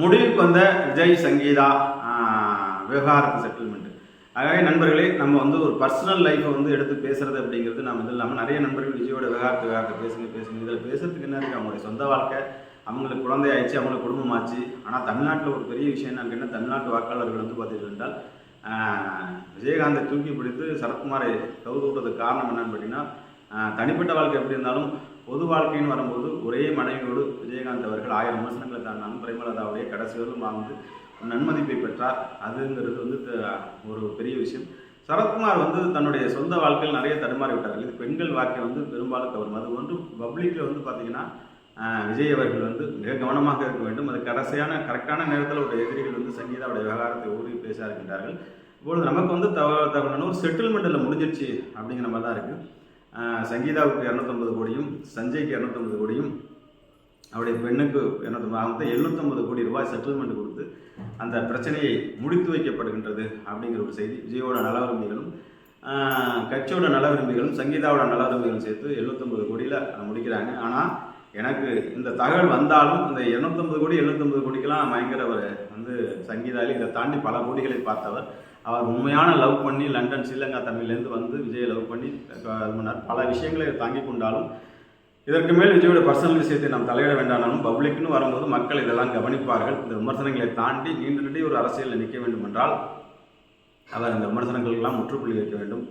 முடிவுக்கு வந்த விஜய் சங்கீதா விவகாரத்து செட்டில்மெண்ட். ஆகவே நண்பர்களே, நம்ம வந்து ஒரு பர்சனல் லைஃப்பை வந்து எடுத்து பேசுறது அப்படிங்கிறது நம்ம இது இல்லாமல் நிறைய நண்பர்கள் விஜயோட விவகாரத்தை பேசுங்க இதில் பேசுறதுக்கு என்ன இருக்குது, அவங்களுடைய சொந்த வாழ்க்கை, அவங்களுக்கு குழந்தை ஆயிடுச்சு, அவங்களுக்கு குடும்பமாச்சு. ஆனால் தமிழ்நாட்டில் ஒரு பெரிய விஷயம் என்னன்னு கேட்டால், தமிழ்நாட்டு வாக்காளர்கள் வந்து பார்த்தீங்கன்னா என்றால் விஜயகாந்தை தூக்கி பிடித்து சரத்குமாரை கவுது விட்டதுக்கு காரணம் என்னன்னு பார்த்தீங்கன்னா, தனிப்பட்ட வாழ்க்கை எப்படி இருந்தாலும் பொது வாழ்க்கைன்னு வரும்போது ஒரே மனைவியோடு விஜயகாந்த் அவர்கள் 1000 விமர்சனங்களை தாண்டாலும் பிரேமலதாவுடைய கடைசி வரும் வாழ்ந்து நன்மதிப்பை பெற்றார். அதுங்கிறது வந்து ஒரு பெரிய விஷயம். சரத்குமார் வந்து தன்னுடைய சொந்த வாழ்க்கையில் நிறைய தடுமாறி விட்டார்கள். இது பெண்கள் வாழ்க்கை வந்து பெரும்பாலும் கவரும். அது ஒன்று பப்ளிக்கில் வந்து பார்த்திங்கன்னா விஜய் அவர்கள் வந்து மிக கவனமாக இருக்க வேண்டும். அது கரெக்டான நேரத்தில் ஒரு எதிரிகள் வந்து சங்கீதாவுடைய விவகாரத்தை ஊறி பேச இருக்கின்றார்கள். இப்பொழுது நமக்கு வந்து தகவல் ஒரு செட்டில்மெண்ட்டில் முடிஞ்சிருச்சு அப்படிங்கிற மாதிரி தான் இருக்குது. சங்கீதாவுக்கு 250 கோடியும் சஞ்சய்க்கு 250 கோடியும் அவருடைய பெண்ணுக்கு 750 கோடி ரூபாய் செட்டில்மெண்ட் கொடுத்து அந்த பிரச்சனையை முடித்து வைக்கப்படுகின்றது அப்படிங்கிற ஒரு செய்தி. விஜயோட நல விரும்பிகளும் கட்சியோட நல விரும்பிகளும் சங்கீதாவோட நல விரும்பிகளும் சேர்த்து 750 கோடியில் முடிக்கிறாங்க. ஆனால் எனக்கு இந்த தகவல் வந்தாலும் இந்த 250 கோடி 750 கோடிக்கெல்லாம் பயங்கரவர் வந்து சங்கீதாவில் இதை தாண்டி பல கோடிகளை பார்த்தவர். அவர் உண்மையான லவ் பண்ணி லண்டன் ஸ்ரீலங்கா தமிழ்லேருந்து வந்து விஜயை லவ் பண்ணி பல விஷயங்களை தாங்கி கொண்டாலும் இதற்கு மேல் விஜயோட பர்சனல் விஷயத்தை நாம் தலையிட வேண்டானாலும் பப்ளிக்னு வரும்போது மக்கள் இதெல்லாம் கவனிப்பார்கள். இந்த விமர்சனங்களை தாண்டி நீண்ட ஒரு அரசியலில் நிற்க வேண்டும் என்றால் அவர் இந்த விமர்சனங்களுக்கெல்லாம் முற்றுப்புள்ளி வைக்க வேண்டும்.